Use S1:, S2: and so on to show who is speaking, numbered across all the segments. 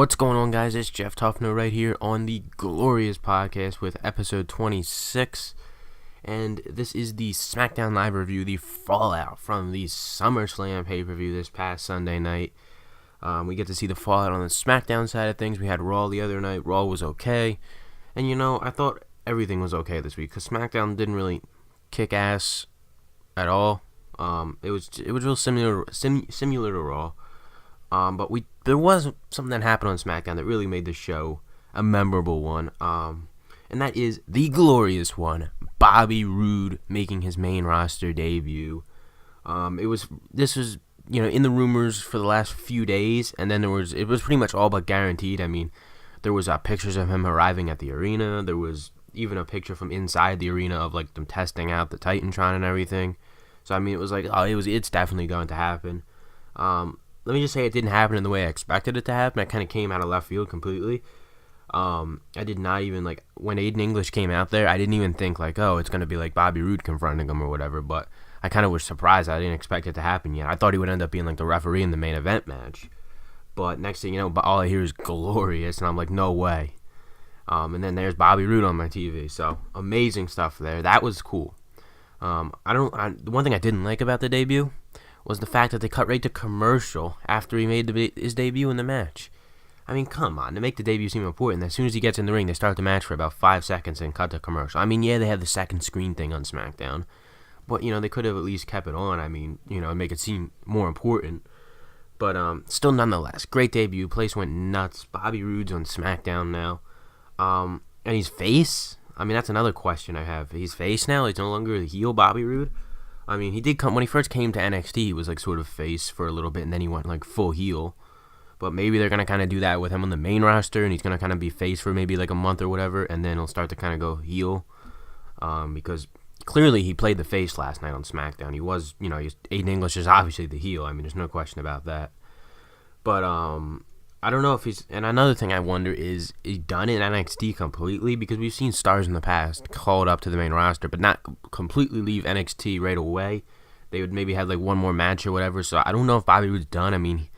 S1: What's going on, guys? It's Jeff Tuffner right here on the Glorious Podcast with episode 26. And this is the Smackdown Live review, the fallout from the SummerSlam pay-per-view this past Sunday night. We get to see the fallout on the Smackdown side of things. We had Raw the other night. Raw was okay. And, I thought everything was okay this week because SmackDown didn't really kick ass at all. It was real similar to Raw. But there was something that happened on SmackDown that really made the show a memorable one. And that is the glorious one, Bobby Roode making his main roster debut. This was in the rumors for the last few days, and then it was pretty much all but guaranteed. I mean, there was pictures of him arriving at the arena. There was even a picture from inside the arena of them testing out the Titantron and everything. So I mean, it was it's definitely going to happen. Let me just say it didn't happen in the way I expected it to happen. It kind of came out of left field completely. I did not even, when Aiden English came out there, I didn't even think, it's going to be Bobby Roode confronting him or whatever, but I kind of was surprised. I didn't expect it to happen yet. I thought he would end up being, the referee in the main event match. But next thing you know, all I hear is glorious, and I'm like, no way. And then there's Bobby Roode on my TV, so amazing stuff there. That was cool. The one thing I didn't like about the debut was the fact that they cut right to commercial after he made his debut in the match. I mean, come on, to make the debut seem important, as soon as he gets in the ring, they start the match for about 5 seconds and cut to commercial. I mean, yeah, they have the second screen thing on SmackDown, but, they could have at least kept it on. I mean, make it seem more important. But still, nonetheless, great debut. Place went nuts. Bobby Roode's on SmackDown now. And he's face? I mean, that's another question I have. He's face now? He's no longer the heel Bobby Roode? I mean, he did come when he first came to NXT. He was sort of face for a little bit, and then he went full heel. But maybe they're gonna kind of do that with him on the main roster, and he's gonna kind of be face for maybe a month or whatever, and then he'll start to kind of go heel. Because clearly he played the face last night on SmackDown. He was, Aiden English is obviously the heel. I mean, there's no question about that. But I don't know if he's. And another thing I wonder is he done in NXT completely? Because we've seen stars in the past called up to the main roster, but not completely leave NXT right away. They would maybe have one more match or whatever. So I don't know if Bobby Roode's done. I mean,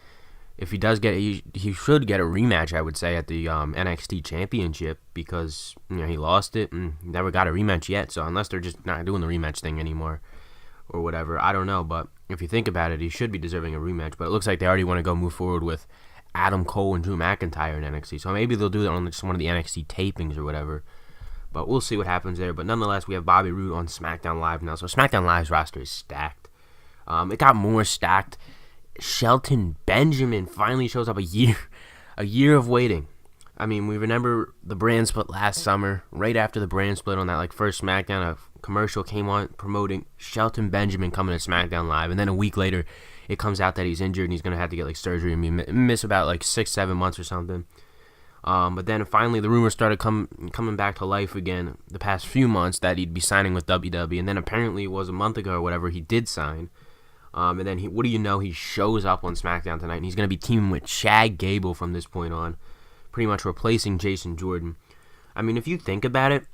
S1: if he does he should get a rematch, I would say, at the NXT Championship, because he lost it and never got a rematch yet. So unless they're just not doing the rematch thing anymore or whatever, I don't know. But if you think about it, he should be deserving a rematch. But it looks like they already want to move forward with Adam Cole and Drew McIntyre in NXT. So maybe they'll do that on just one of the NXT tapings or whatever. But we'll see what happens there. But nonetheless, we have Bobby Roode on SmackDown Live now. So SmackDown Live's roster is stacked. It got more stacked. Shelton Benjamin finally shows up a year of waiting. I mean, we remember the brand split last summer. Right after the brand split on that first SmackDown, a commercial came on promoting Shelton Benjamin coming to SmackDown Live, and then a week later, it comes out that he's injured and he's gonna have to get surgery and miss about 6-7 months or something. But then finally, the rumors started coming back to life again the past few months that he'd be signing with WWE, and then apparently it was a month ago or whatever he did sign. And then what do you know? He shows up on SmackDown tonight, and he's gonna be teaming with Chad Gable from this point on, pretty much replacing Jason Jordan. I mean, if you think about it,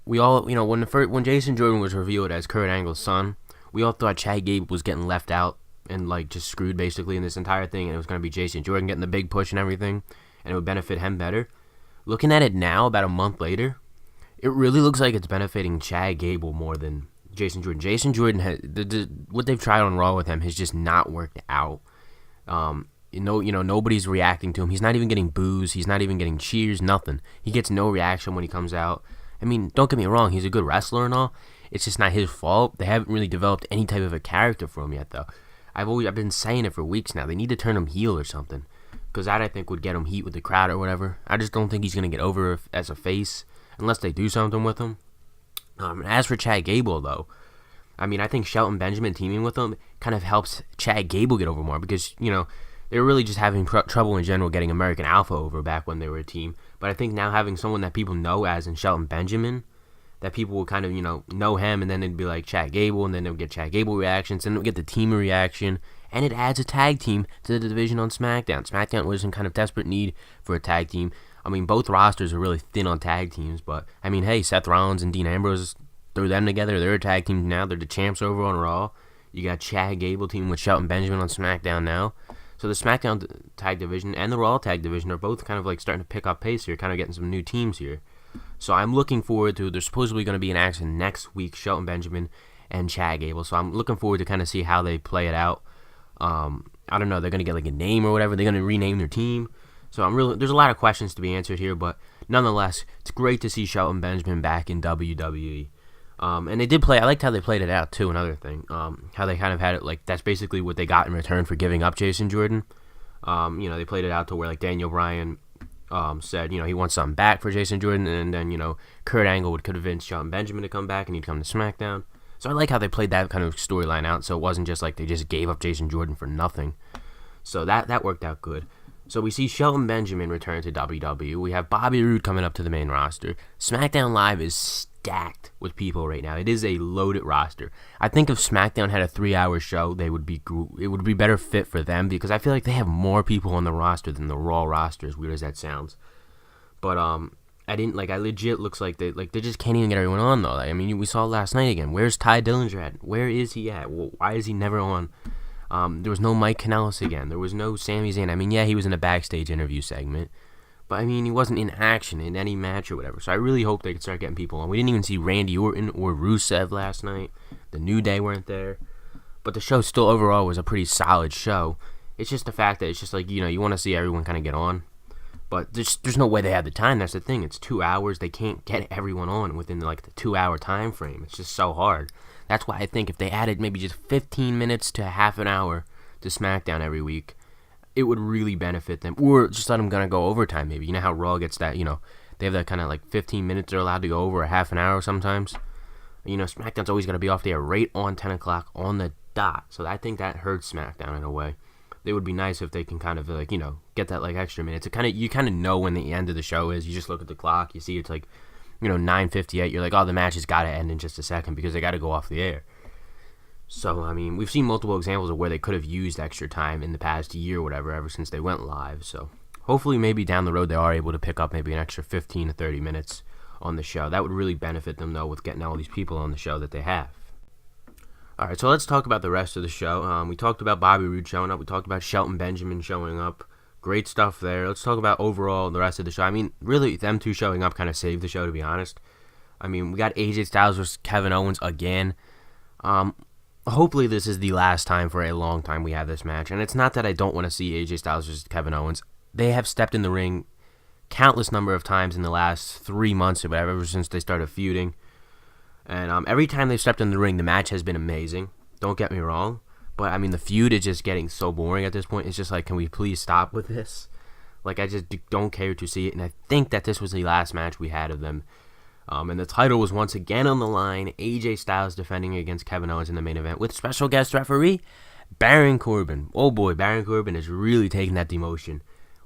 S1: we all, when Jason Jordan was revealed as Kurt Angle's son, we all thought Chad Gable was getting left out and just screwed basically in this entire thing, and it was going to be Jason Jordan getting the big push and everything, and it would benefit him better. Looking at it now, about a month later, it really looks like it's benefiting Chad Gable more than Jason Jordan. Jason Jordan what they've tried on Raw with him has just not worked out. Nobody's reacting to him. He's not even getting boos. He's not even getting cheers. Nothing. He gets no reaction when he comes out. I mean, don't get me wrong. He's a good wrestler and all. It's just not his fault. They haven't really developed any type of a character for him yet, though. I've been saying it for weeks now. They need to turn him heel or something, because that I think would get him heat with the crowd or whatever. I just don't think he's gonna get over as a face unless they do something with him. As for Chad Gable, though, I mean, I think Shelton Benjamin teaming with him kind of helps Chad Gable get over more, because they were really just having trouble in general getting American Alpha over back when they were a team. But I think now having someone that people know as in Shelton Benjamin, that people will kind of, know him, and then it'd be like Chad Gable, and then they'll get Chad Gable reactions, and they'll get the team reaction, and it adds a tag team to the division on SmackDown. SmackDown was in kind of desperate need for a tag team. I mean, both rosters are really thin on tag teams, but, I mean, hey, Seth Rollins and Dean Ambrose, throw them together, they're a tag team now, they're the champs over on Raw. You got Chad Gable teaming with Shelton Benjamin on SmackDown now. So the SmackDown tag division and the Raw tag division are both kind of like starting to pick up pace here, kind of getting some new teams here. So I'm looking forward to, there's supposedly going to be an action next week, Shelton Benjamin and Chad Gable. So I'm looking forward to kind of see how they play it out. I don't know, they're going to get like a name or whatever. They're going to rename their team. So there's a lot of questions to be answered here, but nonetheless, it's great to see Shelton Benjamin back in WWE. And they did play, I liked how they played it out too, another thing. How they kind of had it like, that's basically what they got in return for giving up Jason Jordan. They played it out to where like Daniel Bryan said, he wants something back for Jason Jordan, and then, Kurt Angle would convince Shelton Benjamin to come back and he'd come to SmackDown. So I like how they played that kind of storyline out, so it wasn't just like they just gave up Jason Jordan for nothing. So that worked out good. So we see Shelton Benjamin return to WWE. We have Bobby Roode coming up to the main roster. SmackDown Live is stacked with people right now. It is a loaded roster. I think if SmackDown had a 3-hour show, it would be better fit for them, because I feel like they have more people on the roster than the Raw roster, as weird as that sounds. But I legit looks like they just can't even get everyone on though. We saw it last night again. Where's Ty Dillinger at? Where is he at? Why is he never on? There was no Mike Kanellis again. There was no Sami Zayn. He was in a backstage interview segment, but he wasn't in action in any match or whatever. So I really hope they can start getting people on. We didn't even see Randy Orton or Rusev last night. The New Day weren't there, but the show still overall was a pretty solid show. It's just the fact that it's just like, you want to see everyone kind of get on, but there's no way they have the time. That's the thing. It's 2 hours. They can't get everyone on within like the 2-hour time frame. It's just so hard. That's why I think if they added maybe just 15 minutes to half an hour to SmackDown every week, it would really benefit them. Or just let them go overtime maybe. You know how Raw gets that, they have that kind of like 15 minutes they're allowed to go over, a half an hour sometimes. SmackDown's always going to be off the air right on 10 o'clock on the dot. So I think that hurts SmackDown in a way. It would be nice if they can kind of like, get that like extra minutes. You kind of know when the end of the show is. You just look at the clock. You see it's like, 9:58, you're like, oh, the match has got to end in just a second because they got to go off the air. So, we've seen multiple examples of where they could have used extra time in the past year or whatever, ever since they went live. So, hopefully, maybe down the road, they are able to pick up maybe an extra 15 to 30 minutes on the show. That would really benefit them, though, with getting all these people on the show that they have. All right, so let's talk about the rest of the show. We talked about Bobby Roode showing up. We talked about Shelton Benjamin showing up. Great stuff there. Let's talk about overall the rest of the show. Really, them two showing up kind of saved the show, to be honest. We got AJ Styles versus Kevin Owens again. Hopefully this is the last time for a long time we have this match. And it's not that I don't want to see AJ Styles versus Kevin Owens. They have stepped in the ring countless number of times in the last 3 months or whatever, ever since they started feuding. And every time they've stepped in the ring, the match has been amazing. Don't get me wrong. But, the feud is just getting so boring at this point. It's just like, can we please stop with this? Like, I just don't care to see it. And I think that this was the last match we had of them. And the title was once again on the line. AJ Styles defending against Kevin Owens in the main event with special guest referee Baron Corbin. Oh boy, Baron Corbin is really taking that demotion.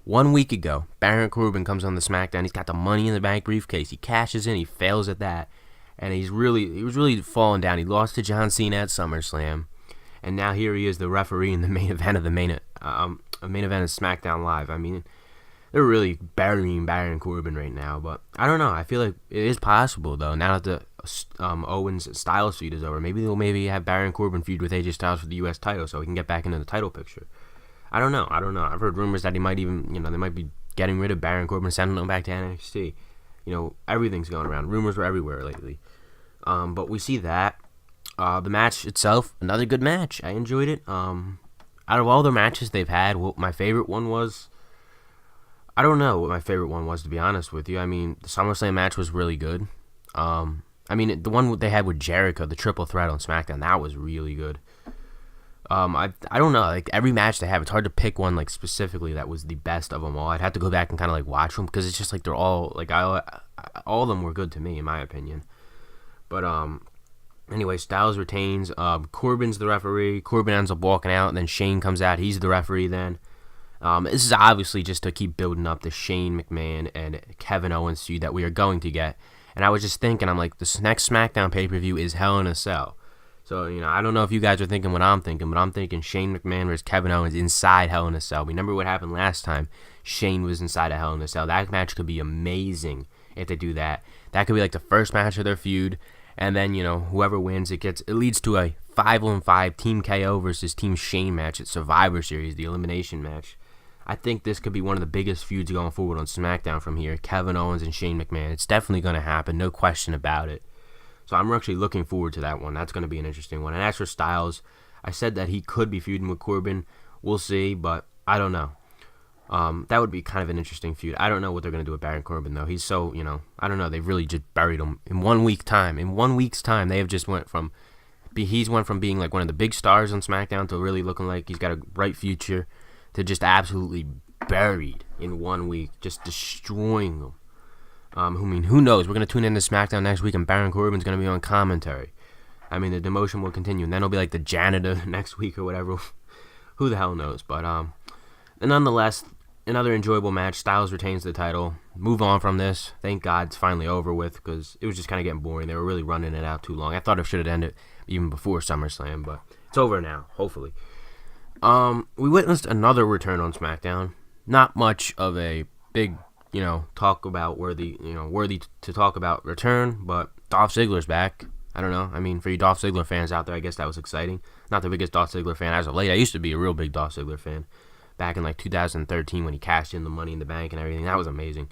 S1: 1 week ago, Baron Corbin comes on the SmackDown. He's got the Money in the Bank briefcase. He cashes in. He fails at that. And he was really falling down. He lost to John Cena at SummerSlam. And now here he is, the referee in the main event of the main event of SmackDown Live. They're really burying Baron Corbin right now. But I don't know. I feel like it is possible, though, now that the Owens Styles feud is over. Maybe they'll have Baron Corbin feud with AJ Styles for the U.S. title so he can get back into the title picture. I don't know. I've heard rumors that he might even, they might be getting rid of Baron Corbin, sending him back to NXT. Everything's going around. Rumors were everywhere lately. But we see that. The match itself, another good match. I enjoyed it. Out of all the matches they've had, my favorite one was... I don't know what my favorite one was, to be honest with you. The SummerSlam match was really good. The one they had with Jericho, the triple threat on SmackDown, that was really good. I don't know. Like, every match they have, it's hard to pick one, like, specifically that was the best of them all. I'd have to go back and kind of, like, watch them, because it's just, like, they're all, like, all of them were good to me, in my opinion. But, anyway, Styles retains. Corbin's the referee. Corbin ends up walking out, and then Shane comes out. He's the referee then. This is obviously just to keep building up the Shane McMahon and Kevin Owens feud that we are going to get. And I was just thinking, I'm like, this next SmackDown pay-per-view is Hell in a Cell. So, I don't know if you guys are thinking what I'm thinking, but I'm thinking Shane McMahon versus Kevin Owens inside Hell in a Cell. Remember what happened last time? Shane was inside a Hell in a Cell. That match could be amazing if they do that. That could be like the first match of their feud. And then, whoever wins, it leads to a 5-on-5 Team KO versus Team Shane match at Survivor Series, the elimination match. I think this could be one of the biggest feuds going forward on SmackDown from here. Kevin Owens and Shane McMahon. It's definitely going to happen, no question about it. So I'm actually looking forward to that one. That's going to be an interesting one. And as for Styles, I said that he could be feuding with Corbin. We'll see, but I don't know. That would be kind of an interesting feud. I don't know what they're going to do with Baron Corbin, though. He's so, I don't know. They've really just buried him in 1 week's time. In 1 week's time, they have just went from being like one of the big stars on SmackDown to really looking like he's got a bright future to just absolutely buried in 1 week, just destroying them. Who knows? We're going to tune into SmackDown next week, and Baron Corbin's going to be on commentary. The demotion will continue, and then he'll be like the janitor next week or whatever. Who the hell knows? But nonetheless, another enjoyable match. Styles retains the title. Move on from this. Thank God it's finally over with, because it was just kind of getting boring. They were really running it out too long. I thought it should have ended even before SummerSlam, but it's over now, hopefully. We witnessed another return on SmackDown. Not much of a big, talk about worthy to talk about return, but Dolph Ziggler's back. I don't know. For you Dolph Ziggler fans out there, I guess that was exciting. Not the biggest Dolph Ziggler fan as of late. I used to be a real big Dolph Ziggler fan back in 2013 when he cashed in the Money in the Bank and everything. That was amazing.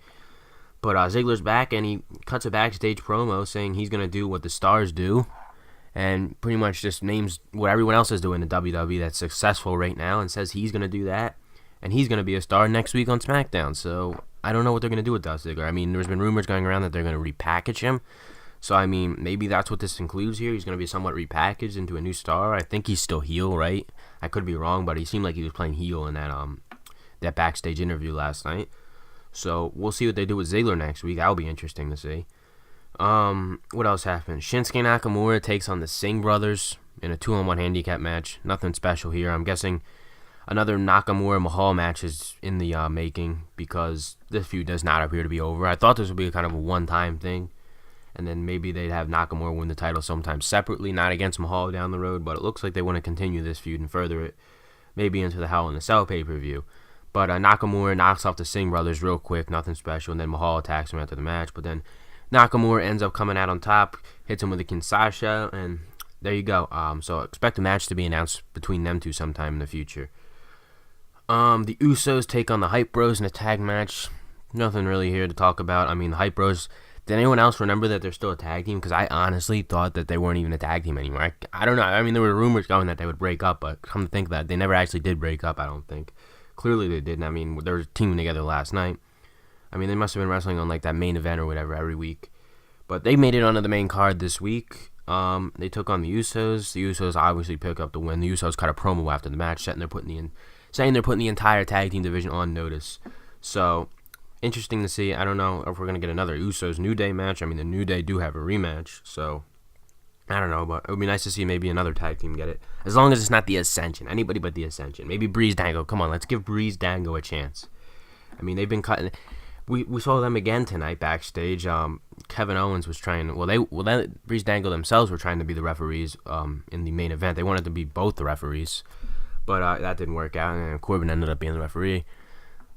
S1: But Ziggler's back, and he cuts a backstage promo saying he's going to do what the stars do, and pretty much just names what everyone else is doing in WWE that's successful right now, and says he's going to do that, and he's going to be a star next week on SmackDown. So I don't know what they're going to do with Dolph Ziggler. There's been rumors going around that they're going to repackage him. So, maybe that's what this includes here. He's going to be somewhat repackaged into a new star. I think he's still heel, right? I could be wrong, but he seemed like he was playing heel in that backstage interview last night. So, we'll see what they do with Ziggler next week. That'll be interesting to see. What else happened? Shinsuke Nakamura takes on the Singh brothers in a 2-on-1 handicap match. Nothing special here. I'm guessing another Nakamura-Mahal match is in the making, because this feud does not appear to be over. I thought this would be kind of a one-time thing, and then maybe they'd have Nakamura win the title sometime separately, not against Mahal down the road, but it looks like they want to continue this feud and further it, maybe into the Hell in a Cell pay-per-view. But Nakamura knocks off the Singh brothers real quick, nothing special, and then Mahal attacks him after the match, but then Nakamura ends up coming out on top, hits him with a Kinshasa, and there you go. So expect a match to be announced between them two sometime in the future. The Usos take on the Hype Bros in a tag match. Nothing really here to talk about. The Hype Bros, did anyone else remember that they're still a tag team? Because I honestly thought that they weren't even a tag team anymore. I don't know. There were rumors going that they would break up, but come to think of that, they never actually did break up, I don't think. Clearly they didn't. They were teaming together last night. They must have been wrestling on that main event or whatever every week. But they made it onto the main card this week. They took on the Usos. The Usos obviously pick up the win. The Usos cut a promo after the match, saying they're putting the entire tag team division on notice. So, interesting to see. I don't know if we're going to get another Usos New Day match. The New Day do have a rematch, so I don't know, but it would be nice to see maybe another tag team get it. As long as it's not the Ascension. Anybody but the Ascension. Maybe Breeze Dango. Come on, let's give Breeze Dango a chance. They've been cutting. We saw them again tonight backstage. Kevin Owens was trying. Breeze Dango themselves were trying to be the referees in the main event. They wanted to be both the referees, but that didn't work out, and Corbin ended up being the referee.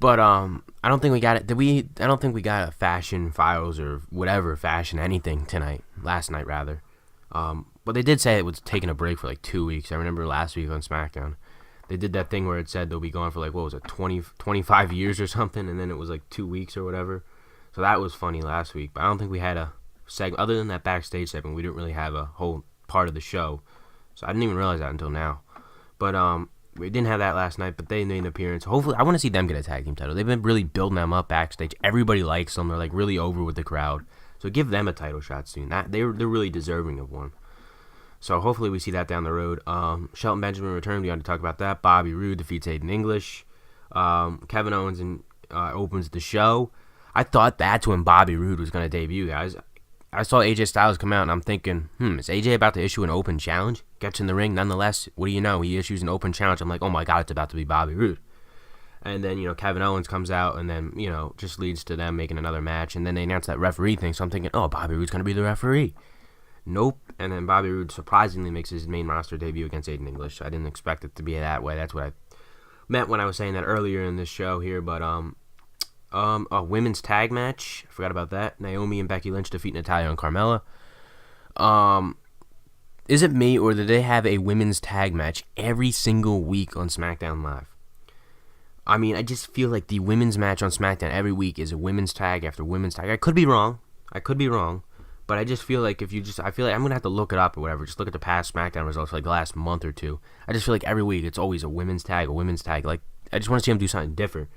S1: But I don't think we got it. I don't think we got a Fashion Files or whatever Fashion anything tonight. Last night rather. But they did say it was taking a break for 2 weeks. I remember last week on SmackDown. They did that thing where it said they'll be gone for 25 years or something, and then it was 2 weeks or whatever. So that was funny last week. But I don't think we had a segment, other than that backstage segment, we didn't really have a whole part of the show. So I didn't even realize that until now. But we didn't have that last night, but they made an appearance. Hopefully, I want to see them get a tag team title. They've been really building them up backstage. Everybody likes them. They're really over with the crowd. So give them a title shot soon. They're really deserving of one. So hopefully we see that down the road. Shelton Benjamin returned. We got to talk about that. Bobby Roode defeats Aiden English. Kevin Owens opens the show. I thought that's when Bobby Roode was going to debut, guys. I saw AJ Styles come out, and I'm thinking, is AJ about to issue an open challenge? Gets in the ring, nonetheless. What do you know? He issues an open challenge. I'm like, oh my God, it's about to be Bobby Roode. And then, Kevin Owens comes out, and then, just leads to them making another match. And then they announce that referee thing, so I'm thinking, oh, Bobby Roode's going to be the referee. Nope. And then Bobby Roode surprisingly makes his main roster debut against Aiden English. I didn't expect it to be that way. That's what I meant when I was saying that earlier in this show here. But a women's tag match. I forgot about that. Naomi and Becky Lynch defeat Natalya and Carmella. Is it me, or do they have a women's tag match every single week on SmackDown Live? I mean, I just feel like the women's match on SmackDown every week is a women's tag after women's tag. I could be wrong, but I just feel like I feel like I'm gonna have to look it up or whatever. Just look at the past SmackDown results for like the last month or two. I just feel like every week it's always a women's tag. Like, I just want to see them do something different.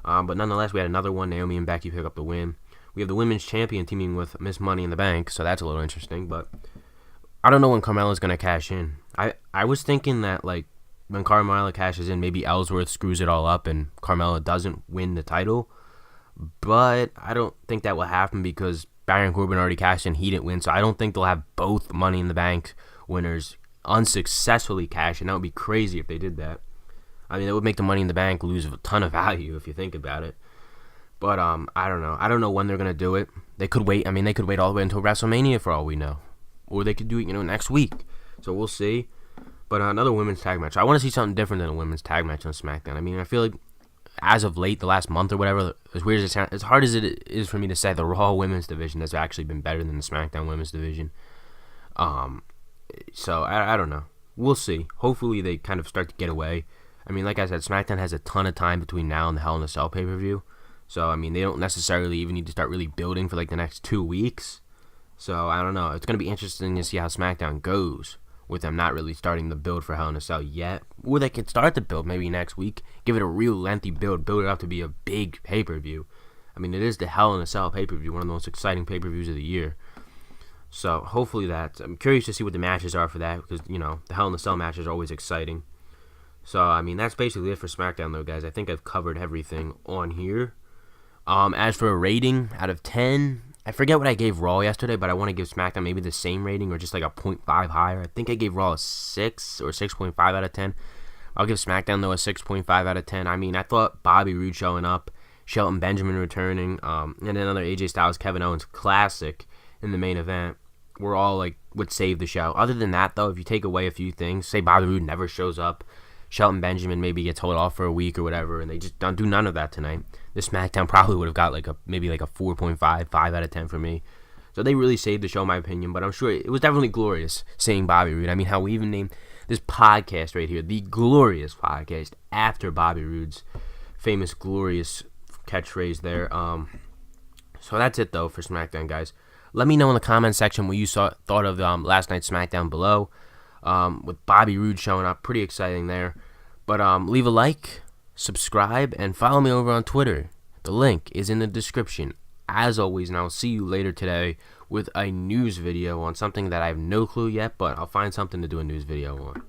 S1: But nonetheless, we had another one. Naomi and Becky pick up the win. We have the women's champion teaming with Miss Money in the Bank, so that's a little interesting. But I don't know when Carmella's gonna cash in. I was thinking that like when Carmella cashes in, maybe Ellsworth screws it all up and Carmella doesn't win the title. But I don't think that will happen because Baron Corbin already cashed in. He didn't win, so I don't think they'll have both Money in the Bank winners unsuccessfully cash in. That would be crazy if they did that. I mean, it would make the Money in the Bank lose a ton of value if you think about it. But I don't know. I don't know when they're gonna do it. They could wait. I mean, they could wait all the way until WrestleMania for all we know, or they could do it, next week. So we'll see. But another women's tag match. I want to see something different than a women's tag match on SmackDown. I mean, I feel like as of late, the last month or whatever, as weird as it sounds, as hard as it is for me to say, the Raw women's division has actually been better than the SmackDown women's division. So I don't know. We'll see. Hopefully they kind of start to get away. I mean, like I said, SmackDown has a ton of time between now and the Hell in a Cell pay-per-view. So, I mean, they don't necessarily even need to start really building for like the next 2 weeks. So, I don't know. It's going to be interesting to see how SmackDown goes with them not really starting the build for Hell in a Cell yet. Or they could start the build maybe next week, give it a real lengthy build it up to be a big pay-per-view. I mean, it is the Hell in a Cell pay-per-view, one of the most exciting pay-per-views of the year. So, hopefully that. I'm curious to see what the matches are for that because, the Hell in a Cell matches are always exciting. So, I mean, that's basically it for SmackDown, though, guys. I think I've covered everything on here. As for a rating out of 10, I forget what I gave Raw yesterday, but I want to give SmackDown maybe the same rating or just like a 0.5 higher. I think I gave Raw a 6 or 6.5 out of 10. I'll give SmackDown, though, a 6.5 out of 10. I mean, I thought Bobby Roode showing up, Shelton Benjamin returning, and another AJ Styles, Kevin Owens classic in the main event were all like would save the show. Other than that, though, if you take away a few things, say Bobby Roode never shows up, Shelton Benjamin maybe gets held off for a week or whatever, and they just don't do none of that tonight. This SmackDown probably would have got maybe a 4.5, 5 out of 10 for me. So they really saved the show, in my opinion, but I'm sure it was definitely glorious seeing Bobby Roode. I mean, how we even named this podcast right here the Glorious Podcast after Bobby Roode's famous glorious catchphrase there. So that's it, though, for SmackDown, guys. Let me know in the comment section what you thought of last night's SmackDown below. With Bobby Roode showing up. Pretty exciting there. But leave a like, subscribe, and follow me over on Twitter. The link is in the description, as always, and I'll see you later today with a news video on something that I have no clue yet, but I'll find something to do a news video on.